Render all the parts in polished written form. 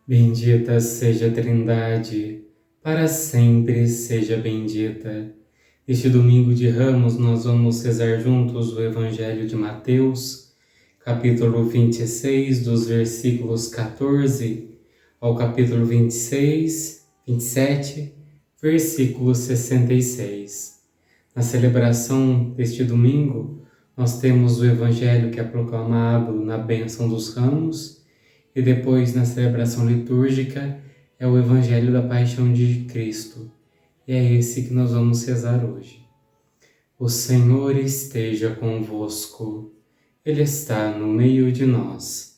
Bendita seja a Trindade, para sempre seja bendita. Neste domingo de Ramos, nós vamos rezar juntos o Evangelho de Mateus, capítulo 26, dos versículos 14 ao capítulo 27, versículo 66. Na celebração deste domingo, nós temos o Evangelho que é proclamado na bênção dos ramos, e depois, na celebração litúrgica, é o Evangelho da Paixão de Cristo. E é esse que nós vamos rezar hoje. O Senhor esteja convosco. Ele está no meio de nós.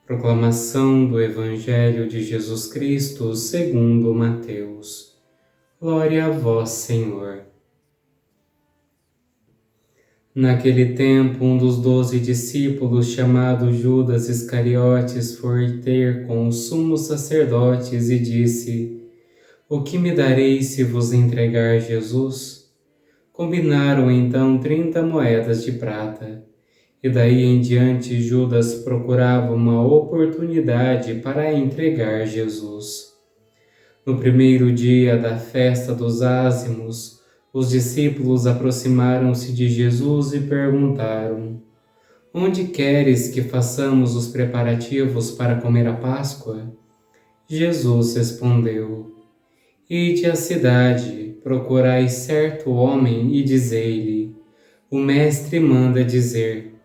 Proclamação do Evangelho de Jesus Cristo segundo Mateus. Glória a vós, Senhor. Naquele tempo, um dos 12 discípulos, chamado Judas Iscariotes, foi ter com os sumos sacerdotes e disse: O que me dareis se vos entregar Jesus? Combinaram então 30 moedas de prata. E daí em diante Judas procurava uma oportunidade para entregar Jesus. No primeiro dia da festa dos ázimos, os discípulos aproximaram-se de Jesus e perguntaram: Onde queres que façamos os preparativos para comer a Páscoa? Jesus respondeu: Ide à cidade, procurai certo homem e dizei-lhe: O mestre manda dizer: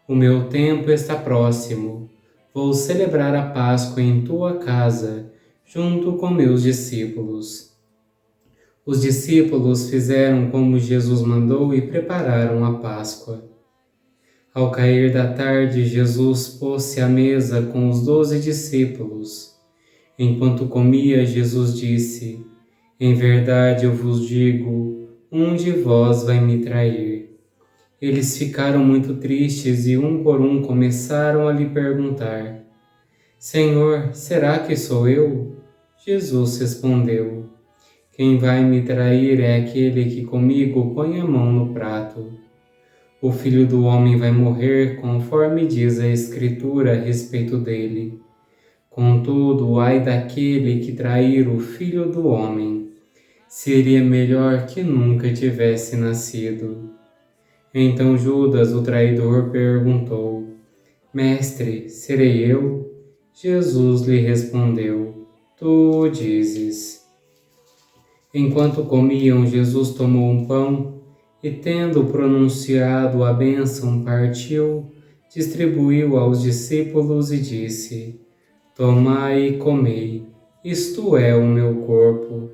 O meu tempo está próximo. Vou celebrar a Páscoa em tua casa, junto com meus discípulos. Os discípulos fizeram como Jesus mandou e prepararam a Páscoa. Ao cair da tarde, Jesus pôs-se à mesa com os 12 discípulos. Enquanto comia, Jesus disse: Em verdade eu vos digo, um de vós vai me trair. Eles ficaram muito tristes e um por um começaram a lhe perguntar: Senhor, será que sou eu? Jesus respondeu: Quem vai me trair é aquele que comigo põe a mão no prato. O Filho do Homem vai morrer conforme diz a Escritura a respeito dele. Contudo, ai daquele que trair o Filho do Homem. Seria melhor que nunca tivesse nascido. Então Judas, o traidor, perguntou: Mestre, serei eu? Jesus lhe respondeu: Tu o dizes. Enquanto comiam, Jesus tomou um pão e, tendo pronunciado a bênção, partiu, distribuiu aos discípulos e disse: Tomai e comei, isto é o meu corpo.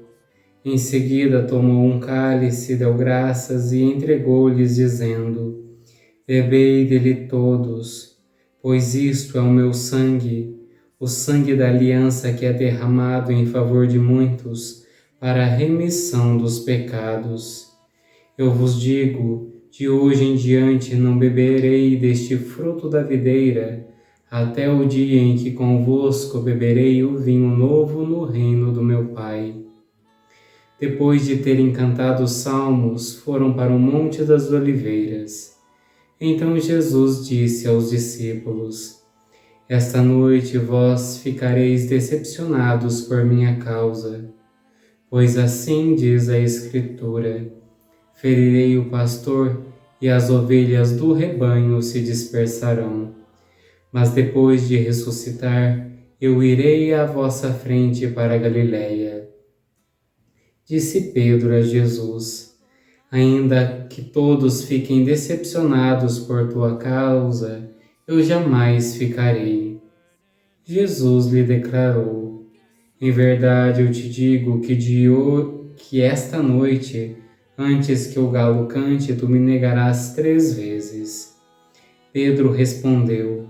Em seguida tomou um cálice, deu graças e entregou-lhes, dizendo: Bebei dele todos, pois isto é o meu sangue, o sangue da aliança que é derramado em favor de muitos, para a remissão dos pecados. Eu vos digo, de hoje em diante não beberei deste fruto da videira, até o dia em que convosco beberei o vinho novo no reino do meu Pai. Depois de terem cantado os salmos, foram para o Monte das Oliveiras. Então Jesus disse aos discípulos: Esta noite vós ficareis decepcionados por minha causa. Pois assim diz a Escritura: Ferirei o pastor e as ovelhas do rebanho se dispersarão. Mas depois de ressuscitar, eu irei à vossa frente para a Galiléia. Disse Pedro a Jesus: Ainda que todos fiquem decepcionados por tua causa, eu jamais ficarei. Jesus lhe declarou: Em verdade eu te digo que esta noite, antes que o galo cante, tu me negarás 3 vezes. Pedro respondeu: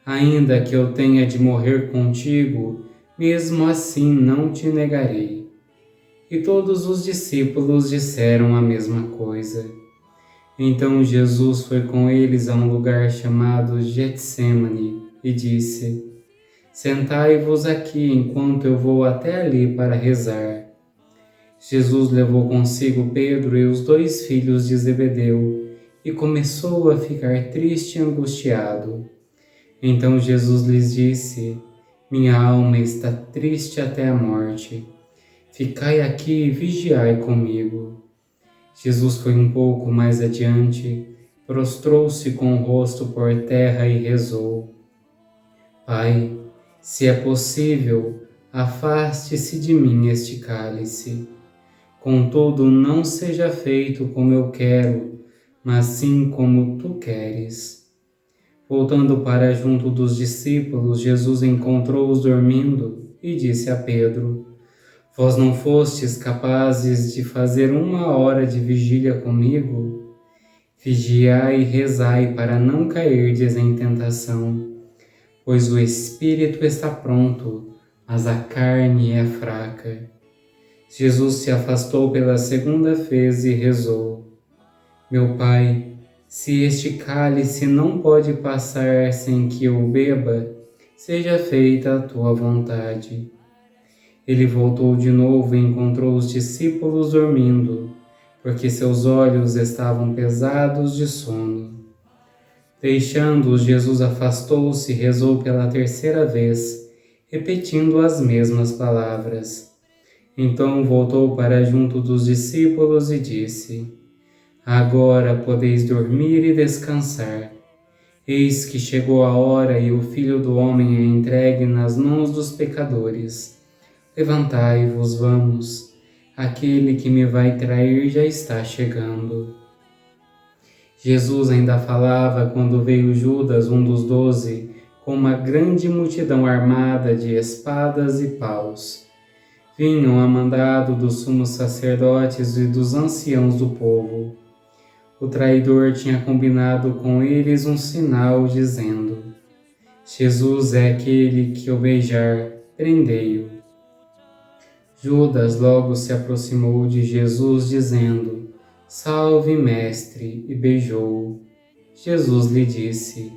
Ainda que eu tenha de morrer contigo, mesmo assim não te negarei. E todos os discípulos disseram a mesma coisa. Então Jesus foi com eles a um lugar chamado Getsêmani e disse: Sentai-vos aqui enquanto eu vou até ali para rezar. Jesus levou consigo Pedro e os 2 filhos de Zebedeu e começou a ficar triste e angustiado. Então Jesus lhes disse: Minha alma está triste até a morte. Ficai aqui e vigiai comigo. Jesus foi um pouco mais adiante, prostrou-se com o rosto por terra e rezou: Pai, se é possível, afaste-se de mim este cálice. Contudo, não seja feito como eu quero, mas sim como tu queres. Voltando para junto dos discípulos, Jesus encontrou-os dormindo e disse a Pedro: Vós não fostes capazes de fazer 1 hora de vigília comigo? Vigiai e rezai para não cairdes em tentação, pois o espírito está pronto, mas a carne é fraca. Jesus se afastou pela segunda vez e rezou: Meu Pai, se este cálice não pode passar sem que eu o beba, seja feita a tua vontade. Ele voltou de novo e encontrou os discípulos dormindo, porque seus olhos estavam pesados de sono. Deixando-os, Jesus afastou-se e rezou pela terceira vez, repetindo as mesmas palavras. Então voltou para junto dos discípulos e disse: Agora podeis dormir e descansar. Eis que chegou a hora e o Filho do Homem é entregue nas mãos dos pecadores. Levantai-vos, vamos. Aquele que me vai trair já está chegando. Jesus ainda falava quando veio Judas, um dos 12, com uma grande multidão armada de espadas e paus. Vinham a mandado dos sumos sacerdotes e dos anciãos do povo. O traidor tinha combinado com eles um sinal, dizendo: Jesus é aquele que o beijar, prendei-o. Judas logo se aproximou de Jesus, dizendo: Salve, mestre, e beijou-o. Jesus lhe disse: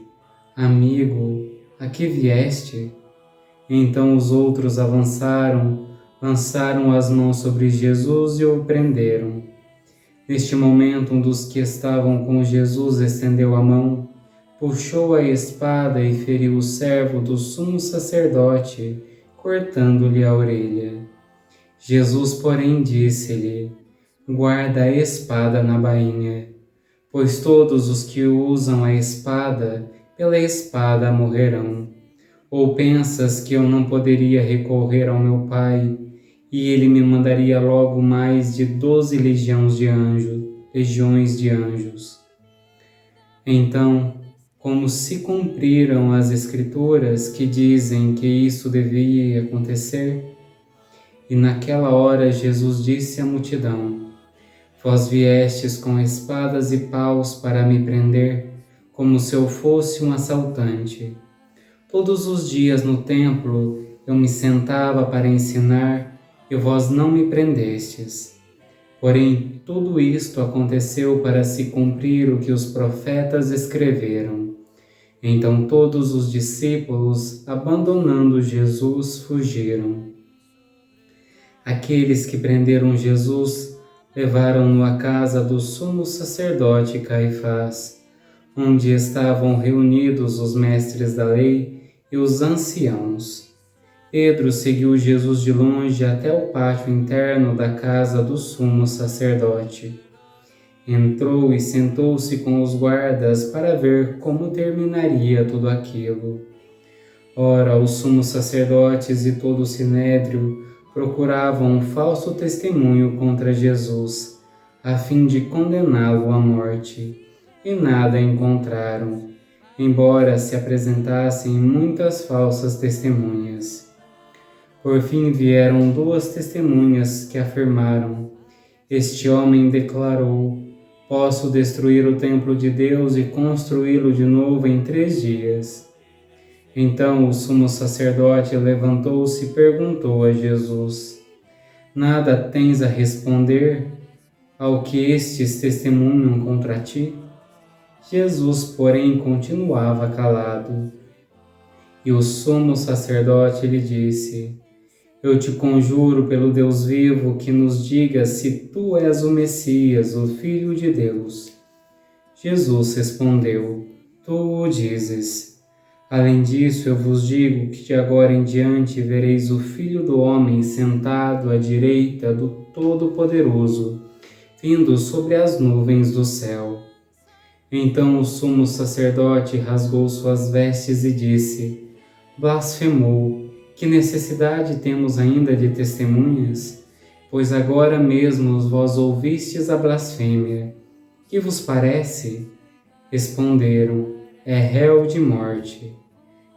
Amigo, a que vieste? Então os outros avançaram, lançaram as mãos sobre Jesus e o prenderam. Neste momento, um dos que estavam com Jesus estendeu a mão, puxou a espada e feriu o servo do sumo sacerdote, cortando-lhe a orelha. Jesus, porém, disse-lhe: Guarda a espada na bainha, pois todos os que usam a espada, pela espada morrerão. Ou pensas que eu não poderia recorrer ao meu Pai, e ele me mandaria logo mais de 12 legiões de anjos? Então, como se cumpriram as Escrituras que dizem que isso devia acontecer? E naquela hora Jesus disse à multidão: Vós viestes com espadas e paus para me prender, como se eu fosse um assaltante. Todos os dias no templo eu me sentava para ensinar, e vós não me prendestes. Porém, tudo isto aconteceu para se cumprir o que os profetas escreveram. Então todos os discípulos, abandonando Jesus, fugiram. Aqueles que prenderam Jesus levaram-no à casa do sumo sacerdote Caifás, onde estavam reunidos os mestres da lei e os anciãos. Pedro seguiu Jesus de longe até o pátio interno da casa do sumo sacerdote. Entrou e sentou-se com os guardas para ver como terminaria tudo aquilo. Ora, os sumos sacerdotes e todo o sinédrio procuravam um falso testemunho contra Jesus, a fim de condená-lo à morte, e nada encontraram, embora se apresentassem muitas falsas testemunhas. Por fim vieram 2 testemunhas que afirmaram: Este homem declarou: Posso destruir o templo de Deus e construí-lo de novo em 3 dias. Então o sumo sacerdote levantou-se e perguntou a Jesus: Nada tens a responder ao que estes testemunham contra ti? Jesus, porém, continuava calado. E o sumo sacerdote lhe disse: Eu te conjuro pelo Deus vivo que nos diga se tu és o Messias, o Filho de Deus. Jesus respondeu: Tu o dizes. Além disso, eu vos digo que de agora em diante vereis o Filho do Homem sentado à direita do Todo-Poderoso, vindo sobre as nuvens do céu. Então o sumo sacerdote rasgou suas vestes e disse: Blasfemou! Que necessidade temos ainda de testemunhas? Pois agora mesmo vós ouvistes a blasfêmia. Que vos parece? Responderam: É réu de morte.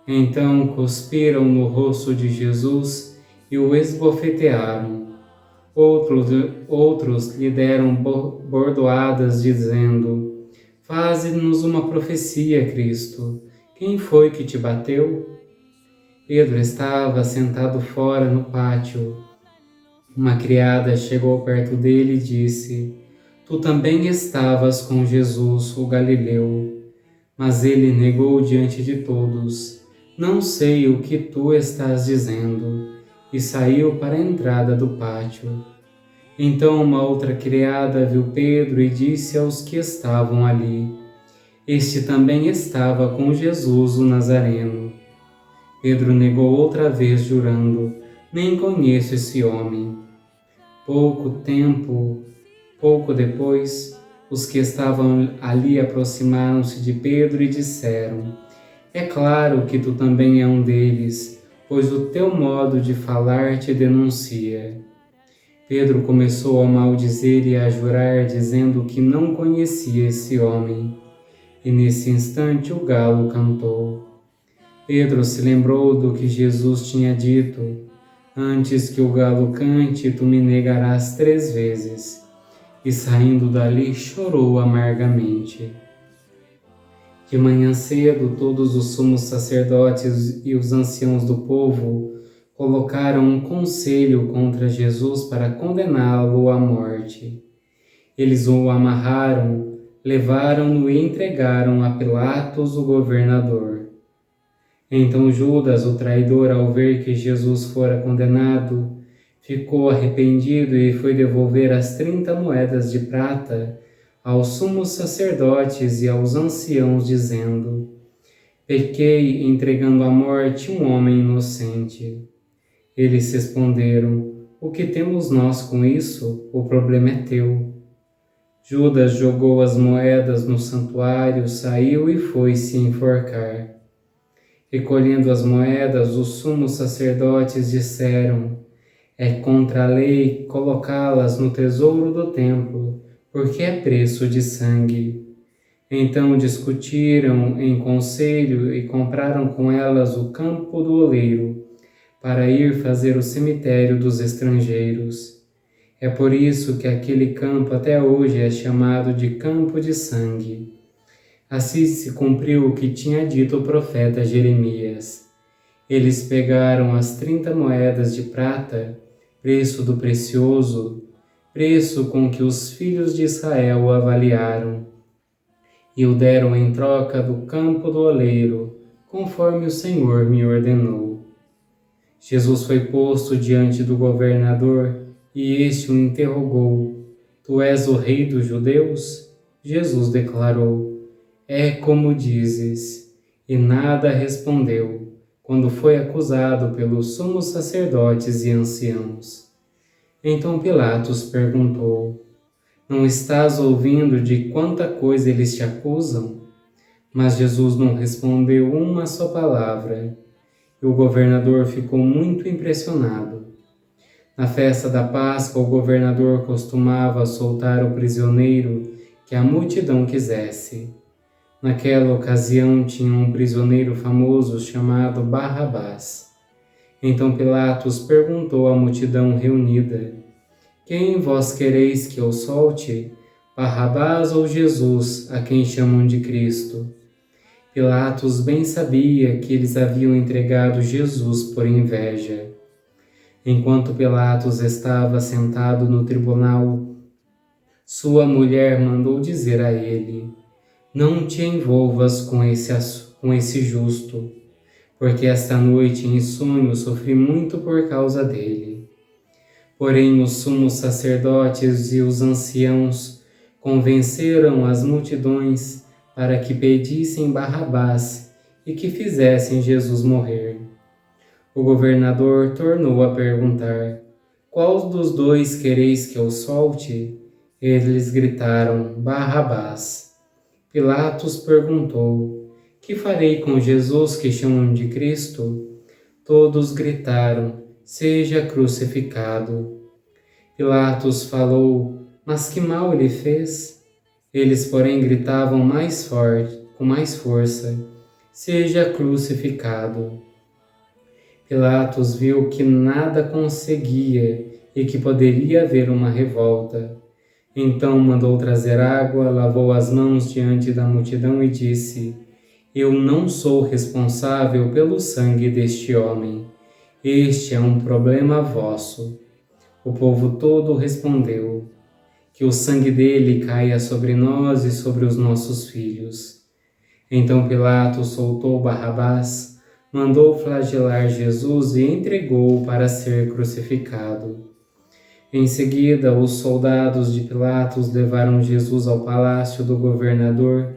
Então cuspiram no rosto de Jesus e o esbofetearam. Outros lhe deram bordoadas, dizendo: Faze-nos uma profecia, Cristo. Quem foi que te bateu? Pedro estava sentado fora no pátio. Uma criada chegou perto dele e disse: Tu também estavas com Jesus, o Galileu. Mas ele negou diante de todos: Não sei o que tu estás dizendo. E saiu para a entrada do pátio. Então uma outra criada viu Pedro e disse aos que estavam ali: Este também estava com Jesus, o Nazareno. Pedro negou outra vez, jurando: Nem conheço esse homem. Pouco depois, os que estavam ali aproximaram-se de Pedro e disseram: É claro que tu também é um deles, pois o teu modo de falar te denuncia. Pedro começou a maldizer e a jurar, dizendo que não conhecia esse homem. E nesse instante o galo cantou. Pedro se lembrou do que Jesus tinha dito: Antes que o galo cante, tu me negarás 3 vezes. E saindo dali chorou amargamente. De manhã cedo, todos os sumos sacerdotes e os anciãos do povo colocaram um conselho contra Jesus para condená-lo à morte. Eles o amarraram, levaram-no e entregaram a Pilatos, o governador. Então Judas, o traidor, ao ver que Jesus fora condenado, ficou arrependido e foi devolver as 30 moedas de prata aos sumos sacerdotes e aos anciãos, dizendo: Pequei entregando à morte um homem inocente. Eles responderam: O que temos nós com isso? O problema é teu. Judas jogou as moedas no santuário, saiu e foi se enforcar. Recolhendo as moedas, os sumos sacerdotes disseram: É contra a lei colocá-las no tesouro do templo, porque é preço de sangue. Então discutiram em conselho e compraram com elas o campo do oleiro, para ir fazer o cemitério dos estrangeiros. É por isso que aquele campo até hoje é chamado de Campo de Sangue. Assim se cumpriu o que tinha dito o profeta Jeremias. Eles pegaram as 30 moedas de prata, preço do precioso, preço com que os filhos de Israel o avaliaram, e o deram em troca do campo do oleiro, conforme o Senhor me ordenou. Jesus foi posto diante do governador, e este o interrogou: Tu és o rei dos judeus? Jesus declarou: É como dizes. E nada respondeu, quando foi acusado pelos sumos sacerdotes e anciãos. Então Pilatos perguntou: Não estás ouvindo de quanta coisa eles te acusam? Mas Jesus não respondeu uma só palavra, e o governador ficou muito impressionado. Na festa da Páscoa, o governador costumava soltar o prisioneiro que a multidão quisesse. Naquela ocasião tinha um prisioneiro famoso chamado Barrabás. Então Pilatos perguntou à multidão reunida: Quem vós quereis que eu solte, Barrabás ou Jesus, a quem chamam de Cristo? Pilatos bem sabia que eles haviam entregado Jesus por inveja. Enquanto Pilatos estava sentado no tribunal, sua mulher mandou dizer a ele: Não te envolvas com esse justo, porque esta noite em sonho sofri muito por causa dele. Porém os sumos sacerdotes e os anciãos convenceram as multidões para que pedissem Barrabás e que fizessem Jesus morrer. O governador tornou a perguntar: qual dos dois quereis que eu solte? Eles gritaram: Barrabás. Pilatos perguntou: que farei com Jesus que chamam de Cristo? Todos gritaram: seja crucificado. Pilatos falou: mas que mal ele fez? Eles, porém, gritavam mais forte, com mais força: seja crucificado. Pilatos viu que nada conseguia e que poderia haver uma revolta. Então mandou trazer água, lavou as mãos diante da multidão e disse: eu não sou responsável pelo sangue deste homem. Este é um problema vosso. O povo todo respondeu: que o sangue dele caia sobre nós e sobre os nossos filhos. Então Pilatos soltou Barrabás, mandou flagelar Jesus e entregou-o para ser crucificado. Em seguida, os soldados de Pilatos levaram Jesus ao palácio do governador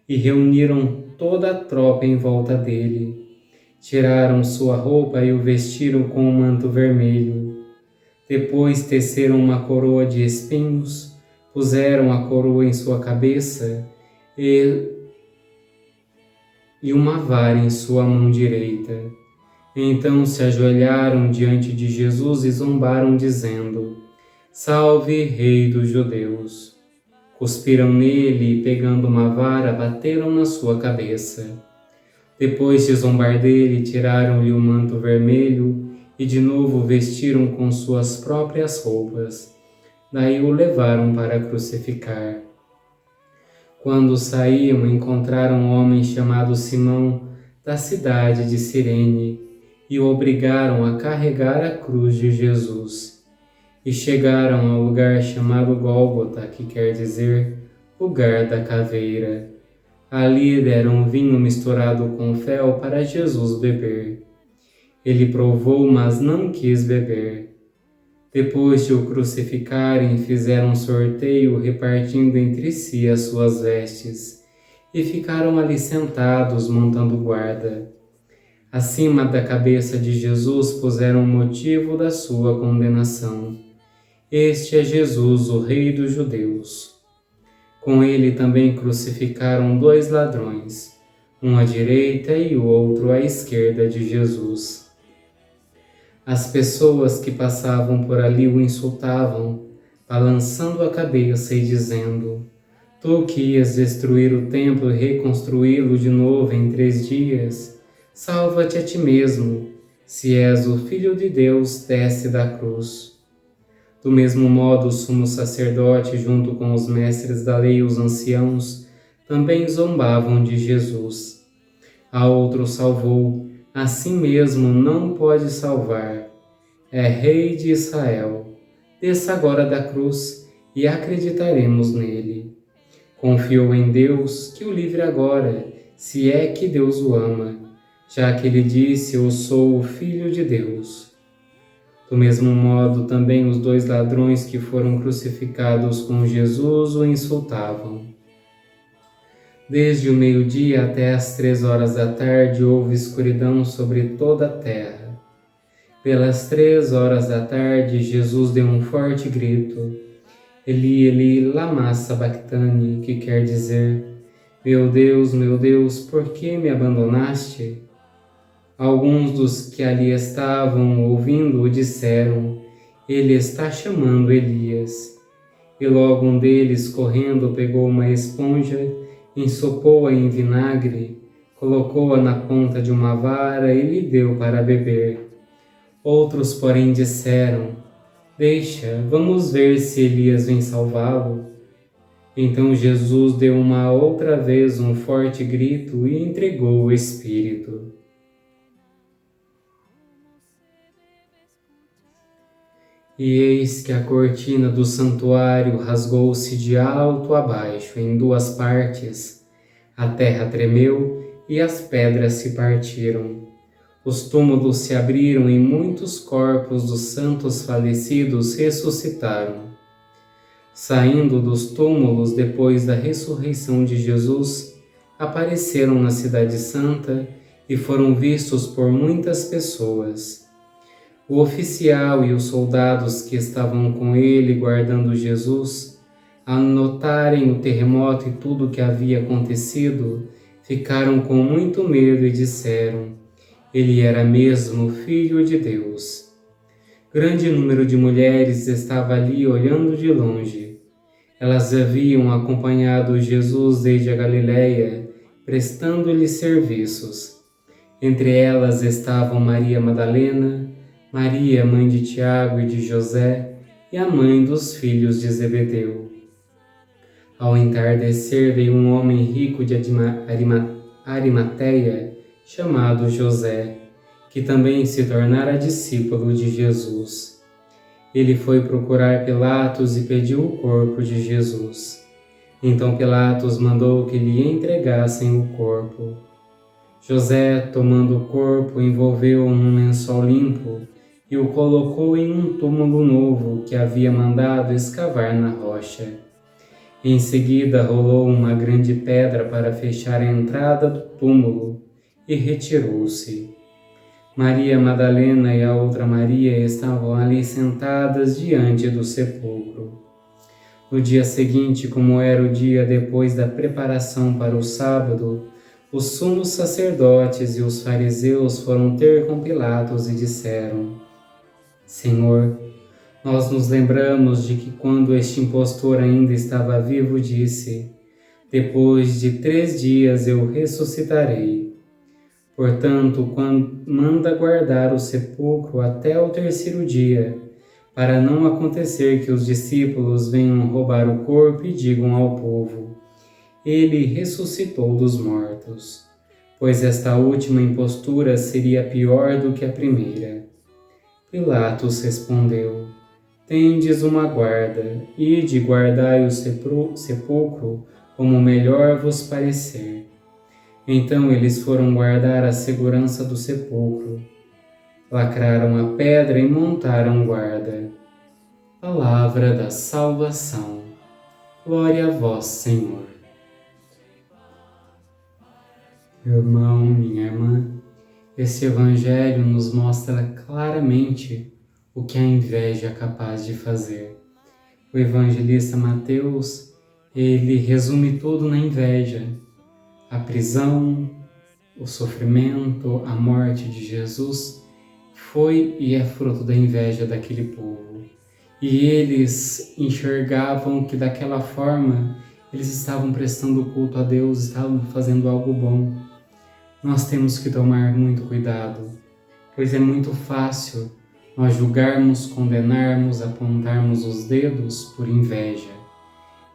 e reuniram toda a tropa em volta dele. Tiraram sua roupa e o vestiram com um manto vermelho. Depois teceram uma coroa de espinhos, puseram a coroa em sua cabeça e uma vara em sua mão direita. Então se ajoelharam diante de Jesus e zombaram, dizendo: Salve, Rei dos Judeus! Cuspiram nele e, pegando uma vara, bateram na sua cabeça. Depois de zombar dele, tiraram-lhe o manto vermelho e de novo o vestiram com suas próprias roupas. Daí o levaram para crucificar. Quando saíam, encontraram um homem chamado Simão, da cidade de Cirene, e o obrigaram a carregar a cruz de Jesus. E chegaram ao lugar chamado Gólgota, que quer dizer lugar da caveira. Ali deram vinho misturado com fel para Jesus beber. Ele provou, mas não quis beber. Depois de o crucificarem, fizeram um sorteio, repartindo entre si as suas vestes, e ficaram ali sentados, montando guarda. Acima da cabeça de Jesus puseram o motivo da sua condenação. Este é Jesus, o Rei dos Judeus. Com ele também crucificaram 2 ladrões, um à direita e o outro à esquerda de Jesus. As pessoas que passavam por ali o insultavam, balançando a cabeça e dizendo: Tu que ias destruir o templo e reconstruí-lo de novo em 3 dias, salva-te a ti mesmo. Se és o Filho de Deus, desce da cruz. Do mesmo modo, o sumo sacerdote, junto com os mestres da lei e os anciãos, também zombavam de Jesus. A outro salvou, a si mesmo não pode salvar. É Rei de Israel. Desça agora da cruz e acreditaremos nele. Confiou em Deus, que o livre agora, se é que Deus o ama, já que ele disse: Eu sou o Filho de Deus. Do mesmo modo, também os 2 ladrões que foram crucificados com Jesus o insultavam. Desde o meio-dia até as 3 horas da tarde houve escuridão sobre toda a terra. Pelas 3 horas da tarde, Jesus deu um forte grito: Eli, Eli, lama sabachthani, que quer dizer: meu Deus, por que me abandonaste? Alguns dos que ali estavam ouvindo-o disseram: Ele está chamando Elias. E logo um deles, correndo, pegou uma esponja, ensopou-a em vinagre, colocou-a na ponta de uma vara e lhe deu para beber. Outros, porém, disseram: Deixa, vamos ver se Elias vem salvá-lo. Então Jesus deu uma outra vez um forte grito e entregou o Espírito. E eis que a cortina do santuário rasgou-se de alto a baixo em 2 partes. A terra tremeu e as pedras se partiram. Os túmulos se abriram e muitos corpos dos santos falecidos ressuscitaram. Saindo dos túmulos depois da ressurreição de Jesus, apareceram na Cidade Santa e foram vistos por muitas pessoas. O oficial e os soldados que estavam com ele guardando Jesus, ao notarem o terremoto e tudo o que havia acontecido, ficaram com muito medo e disseram: ele era mesmo Filho de Deus. Grande número de mulheres estava ali olhando de longe. Elas haviam acompanhado Jesus desde a Galiléia, prestando-lhe serviços. Entre elas estavam Maria Madalena, Maria, mãe de Tiago e de José, e a mãe dos filhos de Zebedeu. Ao entardecer veio um homem rico de Arimateia, chamado José, que também se tornara discípulo de Jesus. Ele foi procurar Pilatos e pediu o corpo de Jesus. Então Pilatos mandou que lhe entregassem o corpo. José, tomando o corpo, envolveu-o num lençol limpo e o colocou em um túmulo novo que havia mandado escavar na rocha. Em seguida, rolou uma grande pedra para fechar a entrada do túmulo e retirou-se. Maria Madalena e a outra Maria estavam ali sentadas diante do sepulcro. No dia seguinte, como era o dia depois da preparação para o sábado, os sumos sacerdotes e os fariseus foram ter com Pilatos e disseram: Senhor, nós nos lembramos de que quando este impostor ainda estava vivo, disse: depois de 3 dias eu ressuscitarei. Portanto, manda guardar o sepulcro até o 3º dia, para não acontecer que os discípulos venham roubar o corpo e digam ao povo: ele ressuscitou dos mortos, pois esta última impostura seria pior do que a primeira. Pilatos respondeu: tendes uma guarda, ide guardai o sepulcro como melhor vos parecer. Então eles foram guardar a segurança do sepulcro. Lacraram a pedra e montaram guarda. Palavra da salvação. Glória a vós, Senhor. Meu irmão, minha irmã, esse Evangelho nos mostra claramente o que a inveja é capaz de fazer. O evangelista Mateus, ele resume tudo na inveja. A prisão, o sofrimento, a morte de Jesus foi e é fruto da inveja daquele povo. E eles enxergavam que daquela forma eles estavam prestando culto a Deus, estavam fazendo algo bom. Nós temos que tomar muito cuidado, pois é muito fácil nós julgarmos, condenarmos, apontarmos os dedos por inveja.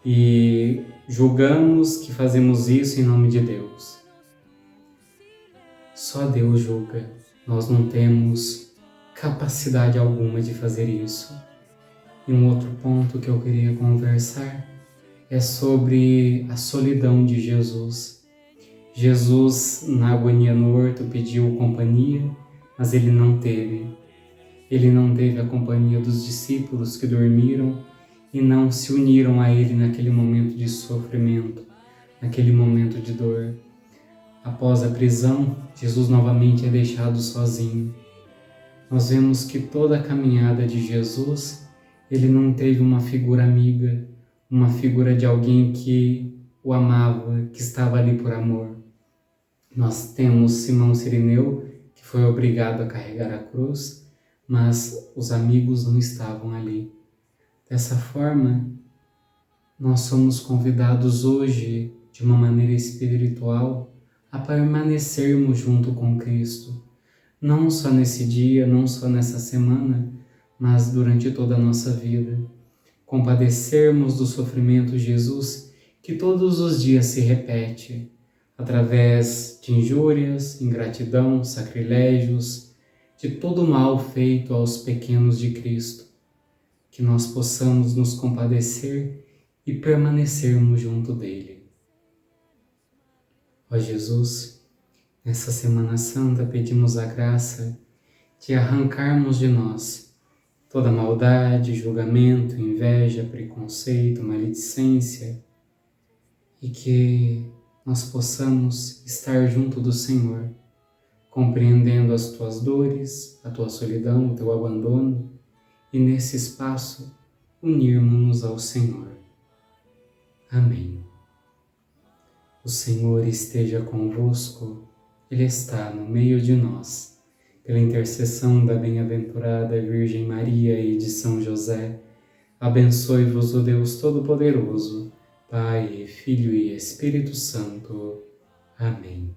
E julgamos que fazemos isso em nome de Deus. Só Deus julga. Nós não temos capacidade alguma de fazer isso. E um outro ponto que eu queria conversar é sobre a solidão de Jesus. Jesus, na agonia no horto, pediu companhia, mas ele não teve. Ele não teve a companhia dos discípulos que dormiram e não se uniram a ele naquele momento de sofrimento, naquele momento de dor. Após a prisão, Jesus novamente é deixado sozinho. Nós vemos que toda a caminhada de Jesus, ele não teve uma figura amiga, uma figura de alguém que o amava, que estava ali por amor. Nós temos Simão Cirineu, que foi obrigado a carregar a cruz, mas os amigos não estavam ali. Dessa forma, nós somos convidados hoje, de uma maneira espiritual, a permanecermos junto com Cristo. Não só nesse dia, não só nessa semana, mas durante toda a nossa vida. Compadecermos do sofrimento de Jesus, que todos os dias se repete, através de injúrias, ingratidão, sacrilégios, de todo o mal feito aos pequenos de Cristo. Que nós possamos nos compadecer e permanecermos junto dele. Ó Jesus, nessa Semana Santa pedimos a graça de arrancarmos de nós toda maldade, julgamento, inveja, preconceito, maledicência, e que nós possamos estar junto do Senhor, compreendendo as tuas dores, a tua solidão, o teu abandono, e nesse espaço unirmos-nos ao Senhor. Amém. O Senhor esteja convosco, Ele está no meio de nós. Pela intercessão da bem-aventurada Virgem Maria e de São José, abençoe-vos o Deus Todo-Poderoso, Pai, Filho e Espírito Santo. Amém.